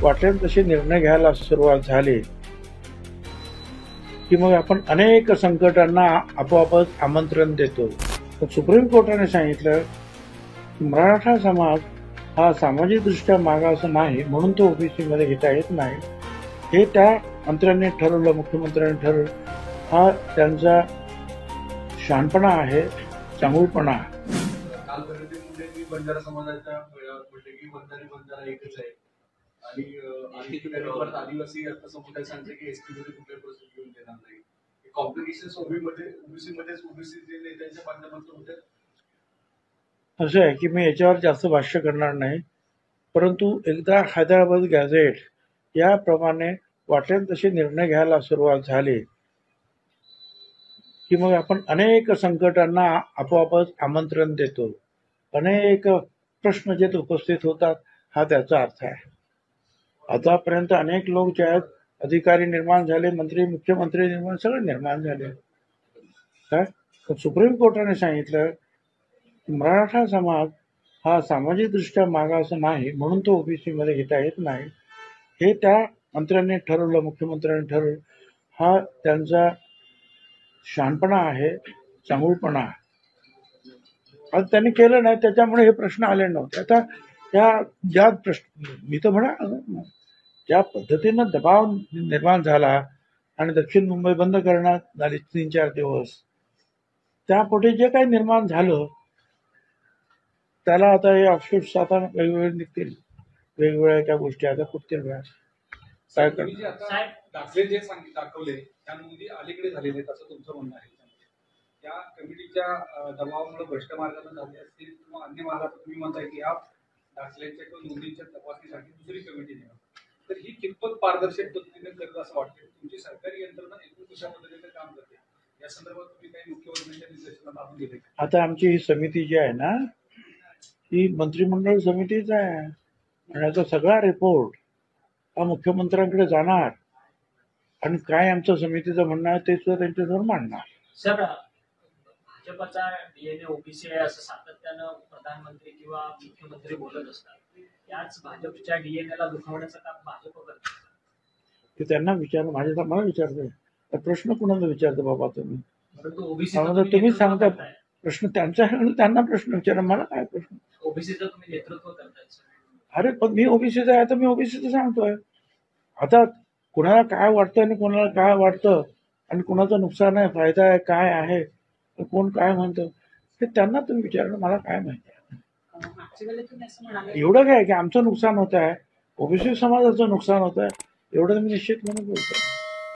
वाटेल तसे निर्णय घ्यायला सुरुवात झाली की मग आपण अनेक संकटांना आपोआपच आमंत्रण देतो. पण सुप्रीम कोर्टाने सांगितलं की मराठा समाज हा सामाजिकदृष्ट्या मागास नाही म्हणून तो ओबीसी मध्ये घेता येत नाही. हे त्या मंत्र्यांनी ठरवलं, मुख्यमंत्र्यांनी ठरवलं. हा त्यांचा शहाणपणा आहे, चांगुलपणा आहे. बंजारा समाजाच्या म्हटलं की बंजारा एकच आहे आणि परत आदिवासी आता समुदाय सांगते की एसटी मध्ये कुठल्या परिस्थिती घेऊन देणार नाही. कॉम्प्लिकेशन्स ओबीसी नेत्यांच्या माध्यमातून होते. असं आहे की मी याच्यावर जास्त भाष्य करणार नाही, परंतु एकदा हैदराबाद गॅझेट याप्रमाणे वाटेल तसे निर्णय घ्यायला सुरुवात झाली की मग आपण अनेक संकटांना आपोआपच आमंत्रण देतो. अनेक प्रश्न जे उपस्थित होतात हा त्याचा अर्थ आहे. आतापर्यंत अनेक लोक जे आहेत अधिकारी निर्माण झाले, मंत्री, मुख्यमंत्री निर्माण, सगळे निर्माण झाले. काय सुप्रीम कोर्टाने सांगितलं की मराठा समाज हा सामाजिकदृष्ट्या मागास नाही म्हणून तो ओबीसी मध्ये घेता येत नाही. हे त्या मंत्र्यांनी ठरवलं, मुख्यमंत्र्यांनी ठरवलं. हा त्यांचा शहाणपणा आहे, चांगुलपणा आहे. आज त्यांनी केलं नाही, त्याच्यामुळे हे प्रश्न आले नव्हते. आता ज्या प्रश्न मी तर म्हणा ज्या पद्धतीनं दबाव निर्माण झाला आणि दक्षिण मुंबई बंद करण्यात झाली 3-4 दिवस, त्यापोटी जे काही निर्माण झालं त्याला आता हे ऑफशूट्स आता वेगवेगळे निघतील, वेगवेगळ्या त्या गोष्टी आता फुटतील. काय दाखले जे दाखवले त्या नोंदी अलीकडे झालेले असं तुमचं म्हणणं आहे. त्या कमिटीच्या दबावामुळे भ्रष्ट मार्गाने झाले असतील किंवा अन्य मार्गात तुम्ही म्हणताय की या दाखल्यांच्या किंवा नोंदींच्या तपासणीसाठी दुसरी कमिटी द्या, तर ही कितपत पारदर्शक पद्धतीने करत असं वाटतं? तुमची सरकारी यंत्रणा एकूण कशा पद्धतीने काम करते या संदर्भात तुम्ही काही मुख्यमंत्र्यांच्या निर्देशनात आणून दिले? आता आमची ही समिती जी आहे ना, ही मंत्रिमंडळ समितीच आहे आणि याचा सगळा रिपोर्ट हा मुख्यमंत्र्यांकडे जाणार आणि काय आमचं समितीचं म्हणणं आहे ते सुद्धा त्यांच्यासमोर मांडणार. सर, भाजपचा डीएनए ओबीसी आहे असं सातत्यानं प्रधानमंत्री किंवा मुख्यमंत्री बोलत असतात. याच भाजपच्या डीएनएला दुखावण्याचं काम भाजप करते. ते त्यांना विचार, माझ्या मला विचारतोय प्रश्न कुणाला विचारतो बाबा तुम्ही? परंतु ओबीसी तुम्ही सांगता प्रश्न त्यांचा, त्यांना प्रश्न विचारा, मला काय प्रश्न? ओबीसीचं तुम्ही नेतृत्व करताय. अरे पण मी ओबीसीचा आहे तर मी ओबीसीचं सांगतोय. आता कुणाला काय वाटतं आणि कोणाला काय वाटतं आणि कुणाचं नुकसान आहे, फायदा आहे, काय आहे, कोण काय म्हणतं ते त्यांना तुम्ही विचारणं, मला काय माहिती आहे. एवढं काय की आमचं नुकसान होत आहे, ओबीसी समाजाचं नुकसान होत आहे, एवढं मी निश्चित म्हणून बोलतो.